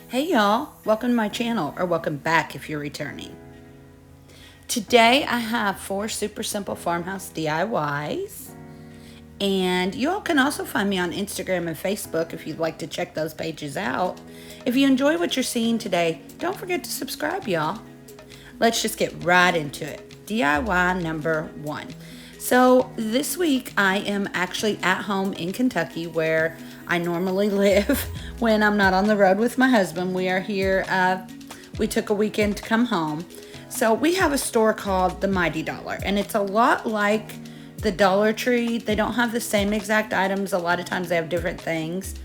Hey y'all, welcome to my channel, or welcome back if you're returning. Today I have 4 super simple farmhouse DIYs, and you all can also find me on Instagram and Facebook if you'd like to check those pages out. If you enjoy what you're seeing today, don't forget to subscribe, y'all. Let's just get right into it. DIY number 1. So this week I am actually at home in Kentucky, where I normally live when I'm not on the road with my husband. We are here, we took a weekend to come home. So we have a store called the Mighty Dollar, and it's a lot like the Dollar Tree. They don't have the same exact items. A lot of times they have different things.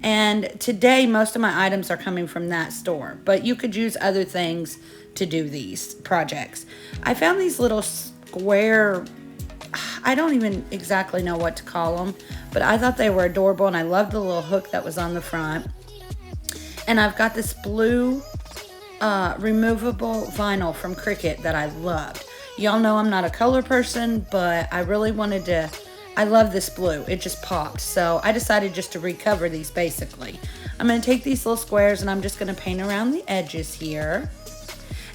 And today most of my items are coming from that store, but you could use other things to do these projects. I found these little square, I don't even exactly know what to call them, but I thought they were adorable, and I loved the little hook that was on the front. And I've got this blue removable vinyl from Cricut that I loved. Y'all know I'm not a color person, but I really wanted to, I love this blue. It just popped. So I decided just to recover these basically. I'm going to take these little squares and I'm just going to paint around the edges here.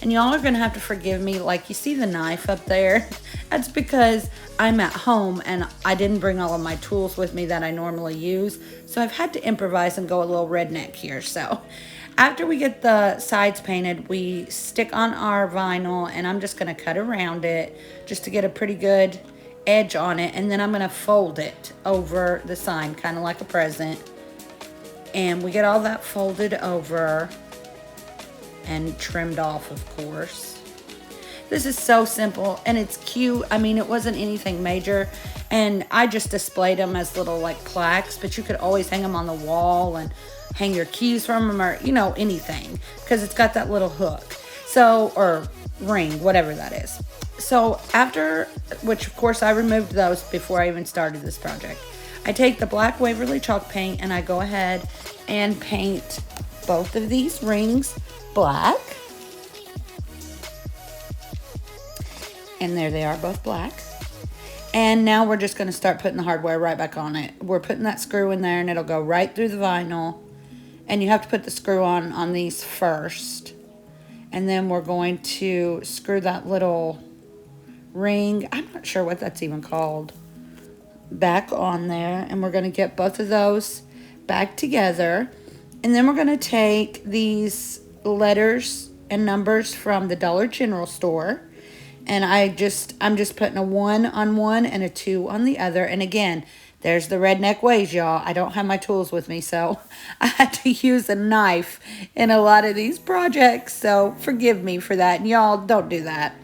And y'all are going to have to forgive me, like you see the knife up there? That's because I'm at home and I didn't bring all of my tools with me that I normally use. So I've had to improvise and go a little redneck here. So after we get the sides painted, we stick on our vinyl, and I'm just going to cut around it just to get a pretty good edge on it. And then I'm going to fold it over the sign, kind of like a present. And we get all that folded over and trimmed off, of course. This is so simple and it's cute. I mean, it wasn't anything major, and I just displayed them as little like plaques, but you could always hang them on the wall and hang your keys from them, or you know, anything, because it's got that little hook, so, or ring, whatever that is. So after, which of course I removed those before I even started this project, I take the black Waverly chalk paint and I go ahead and paint both of these rings black. And there they are, both black. And now we're just going to start putting the hardware right back on it. We're putting that screw in there and it'll go right through the vinyl. And you have to put the screw on these first. And then we're going to screw that little ring, I'm not sure what that's even called, back on there. And we're going to get both of those back together. And then we're going to take these letters and numbers from the Dollar General store, and I'm just putting a 1 on one and a 2 on the other. And again, there's the redneck ways, y'all. I don't have my tools with me, so I had to use a knife in a lot of these projects, so forgive me for that. And y'all, don't do that.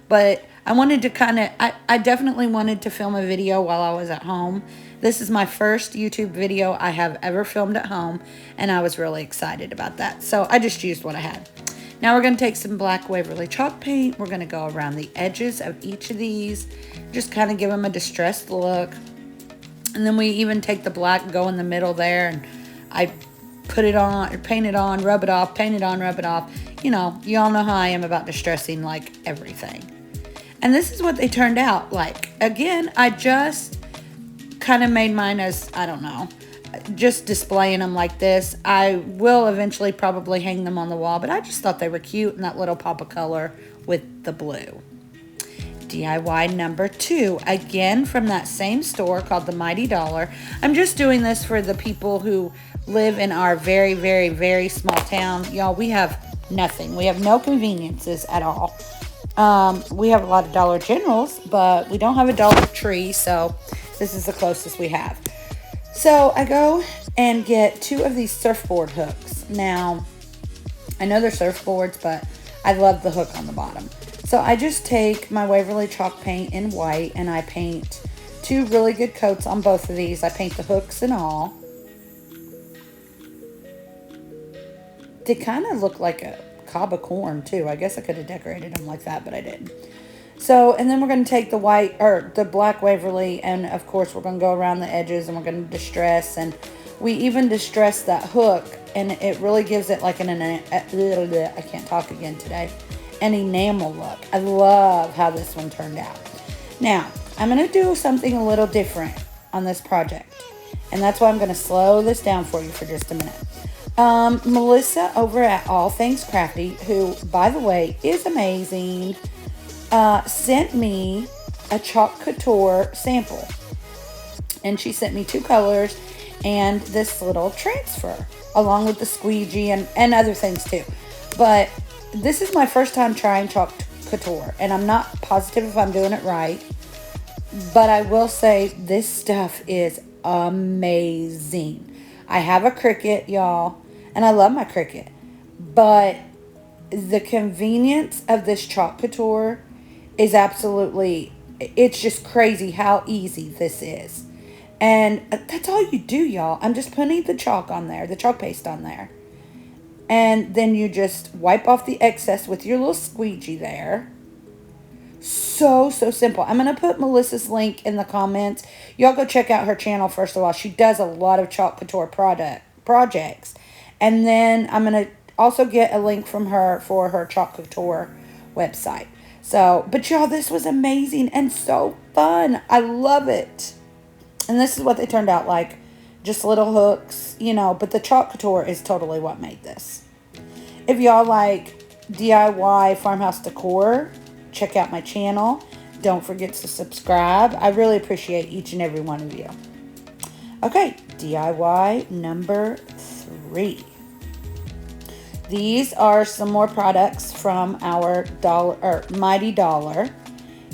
But I wanted to kind of, I definitely wanted to film a video while I was at home. This is my first YouTube video I have ever filmed at home, and I was really excited about that. So I just used what I had. Now we're going to take some black Waverly chalk paint. We're going to go around the edges of each of these, just kind of give them a distressed look. And then we even take the black and go in the middle there, and I put it on, or paint it on, rub it off, paint it on, rub it off. You know, you all know how I am about distressing like everything. And this is what they turned out like. Again, I just kind of made mine as, I don't know, just displaying them like this. I will eventually probably hang them on the wall, but I just thought they were cute in that little pop of color with the blue. DIY number 2, again from that same store called the Mighty Dollar. I'm just doing this for the people who live in our very, very, very small town. Y'all, we have nothing. We have no conveniences at all. We have a lot of Dollar Generals, but we don't have a Dollar Tree, so this is the closest we have. So I go and get 2 of these surfboard hooks. Now, I know they're surfboards, but I love the hook on the bottom. So I just take my Waverly chalk paint in white, and I paint 2 really good coats on both of these. I paint the hooks and all. They kind of look like a cob of corn too. I guess I could have decorated them like that, but I didn't. So, and then we're going to take the white, or the black Waverly, and of course we're going to go around the edges, and we're going to distress, and we even distress that hook, and it really gives it like I can't talk again today, an enamel look. I love how this one turned out. Now, I'm going to do something a little different on this project, and that's why I'm going to slow this down for you for just a minute. Melissa over at All Things Crafty, who, by the way, is amazing, sent me a chalk couture sample. And she sent me 2 colors and this little transfer, along with the squeegee and other things too. But this is my first time trying chalk couture, and I'm not positive if I'm doing it right. But I will say this stuff is amazing. I have a Cricut, y'all, and I love my Cricut. But the convenience of this chalk couture is absolutely, it's just crazy how easy this is. And that's all you do, y'all. I'm just putting the chalk on there, the chalk paste on there. And then you just wipe off the excess with your little squeegee there. So simple. I'm going to put Melissa's link in the comments. Y'all go check out her channel first of all. She does a lot of chalk couture projects. And then I'm going to also get a link from her for her chalk couture website. So, but y'all, this was amazing and so fun. I love it. And this is what they turned out like. Just little hooks, you know, but the chalk couture is totally what made this. If y'all like DIY farmhouse decor, check out my channel. Don't forget to subscribe. I really appreciate each and every one of you. Okay, DIY number 3. These are some more products from our Mighty Dollar.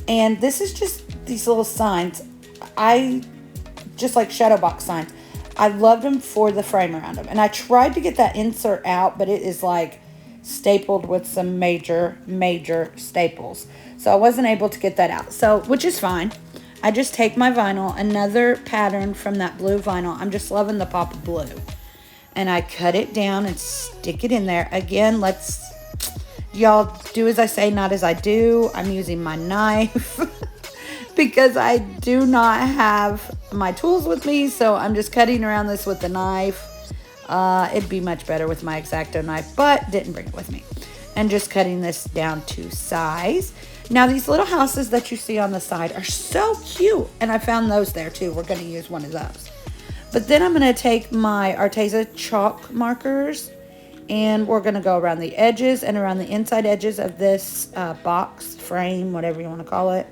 And this is just these little signs. Just like shadow box signs. I loved them for the frame around them. And I tried to get that insert out, but it is like stapled with some major staples. So I wasn't able to get that out. So, which is fine. I just take my vinyl, another pattern from that blue vinyl. I'm just loving the pop of blue. And I cut it down and stick it in there. Again, y'all do as I say, not as I do. I'm using my knife because I do not have my tools with me. So I'm just cutting around this with the knife. It'd be much better with my X-Acto knife, but didn't bring it with me. And just cutting this down to size. Now, these little houses that you see on the side are so cute. And I found those there too. We're going to use one of those. But then I'm going to take my Arteza chalk markers and we're going to go around the edges and around the inside edges of this box, frame, whatever you want to call it.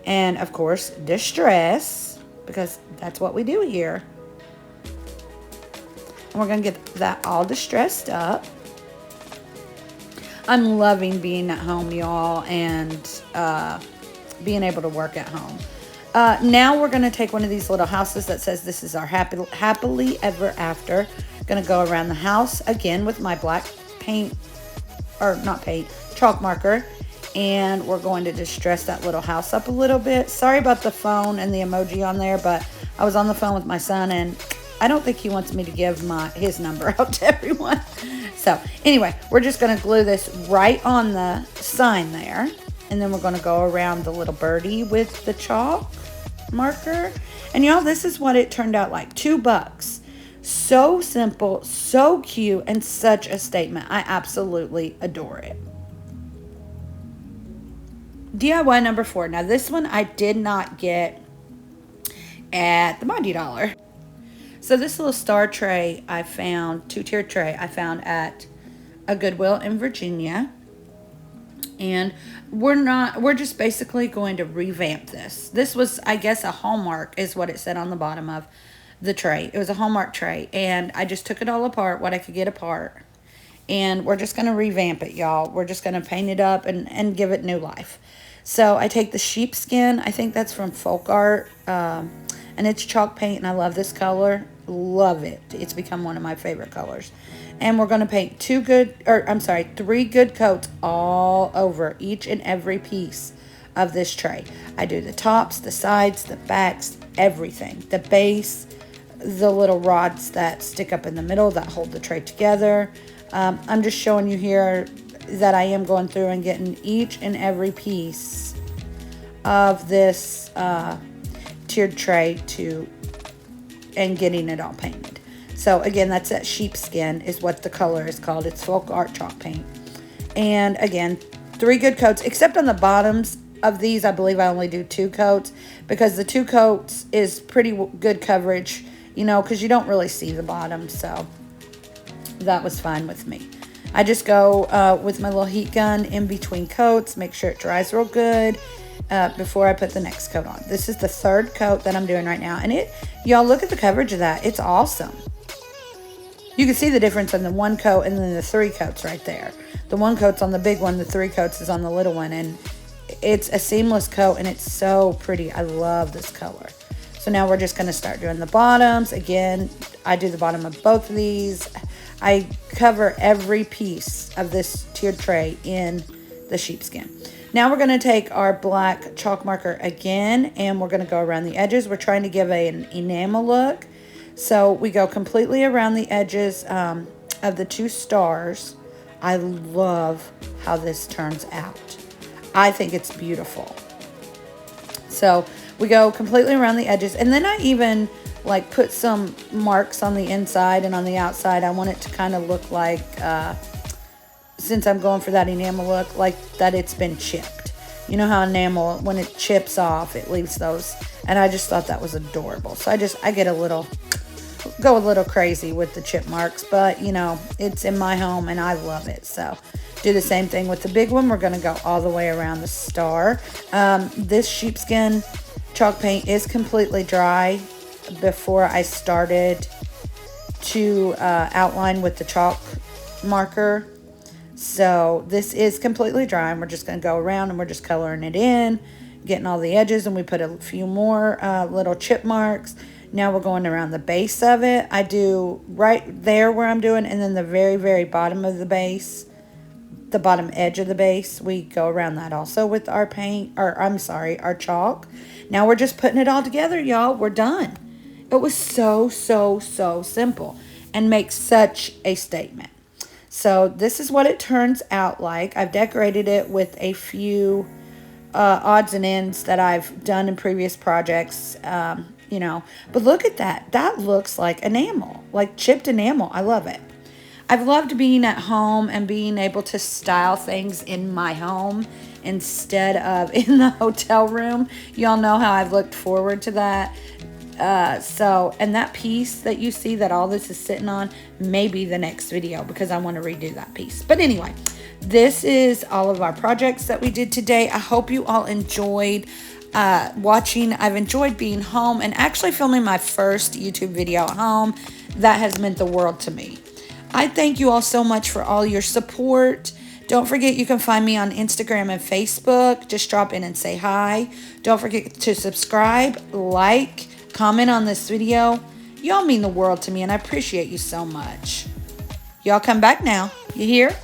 And of course, distress, because that's what we do here. And we're going to get that all distressed up. I'm loving being at home, y'all, and being able to work at home. Now we're going to take one of these little houses that says this is our happily ever after. Going to go around the house again with my black chalk marker. And we're going to distress that little house up a little bit. Sorry about the phone and the emoji on there, but I was on the phone with my son and I don't think he wants me to give his number out to everyone. So anyway, we're just going to glue this right on the sign there. And then we're going to go around the little birdie with the chalk marker. And y'all, this is what it turned out like. $2. So simple, so cute, and such a statement. I absolutely adore it. DIY number 4. Now this one I did not get at the Mighty Dollar. So this little star tray I found, 2-tier tray I found at a Goodwill in Virginia. And we're just basically going to revamp this. This was, I guess, a Hallmark is what it said on the bottom of the tray. It was a Hallmark tray. And I just took it all apart, what I could get apart. And we're just going to revamp it, y'all. We're just going to paint it up and give it new life. So I take the sheepskin. I think that's from Folk Art. And it's chalk paint. And I love this color. Love it. It's become one of my favorite colors. And we're going to paint 3 good coats all over each and every piece of this tray. I do the tops, the sides, the backs, everything. The base, the little rods that stick up in the middle that hold the tray together. I'm just showing you here that I am going through and getting each and every piece of this tiered tray and getting it all painted. So again, that's that sheepskin is what the color is called. It's Folk Art chalk paint. And again, 3 good coats, except on the bottoms of these, I believe I only do 2 coats because the 2 coats is pretty good coverage, you know, because you don't really see the bottom. So that was fine with me. I just go with my little heat gun in between coats, make sure it dries real good before I put the next coat on. This is the third coat that I'm doing right now. And y'all look at the coverage of that. It's awesome. You can see the difference in the one coat and then the 3 coats right there. The 1 coat's on the big one, the 3 coats is on the little one. And it's a seamless coat and it's so pretty. I love this color. So now we're just going to start doing the bottoms. Again, I do the bottom of both of these. I cover every piece of this tiered tray in the sheepskin. Now we're going to take our black chalk marker again, and we're going to go around the edges. We're trying to give an enamel look. So we go completely around the edges of the 2 stars. I love how this turns out. I think it's beautiful. So we go completely around the edges, and then I even like put some marks on the inside and on the outside. I want it to kind of look like, since I'm going for that enamel look, like that it's been chipped. You know how enamel, when it chips off, it leaves those. And I just thought that was adorable. So I go a little crazy with the chip marks, but you know, it's in my home and I love it. So do the same thing with the big one. We're going to go all the way around the star. This sheepskin chalk paint is completely dry before I started to outline with the chalk marker. So this is completely dry, and we're just going to go around and we're just coloring it in, getting all the edges, and we put a few more little chip marks. Now we're going around the base of it. I do right there where I'm doing, and then the very, very bottom of the base, the bottom edge of the base, we go around that also with our paint, or I'm sorry, our chalk. Now we're just putting it all together, y'all. We're done. It was so, so, so simple and makes such a statement. So this is what it turns out like. I've decorated it with a few odds and ends that I've done in previous projects, you know. But look at that. That looks like enamel, like chipped enamel. I love it. I've loved being at home and being able to style things in my home instead of in the hotel room. Y'all know how I've looked forward to that. And that piece that you see that all this is sitting on may be the next video because I want to redo that piece. But anyway, this is all of our projects that we did today. I hope you all enjoyed watching. I've enjoyed being home and actually filming my first YouTube video at home. That has meant the world to me. I thank you all so much for all your support. Don't forget you can find me on Instagram and Facebook. Just drop in and say hi. Don't forget to subscribe, like, comment on this video. Y'all mean the world to me and I appreciate you so much. Y'all come back now. You hear?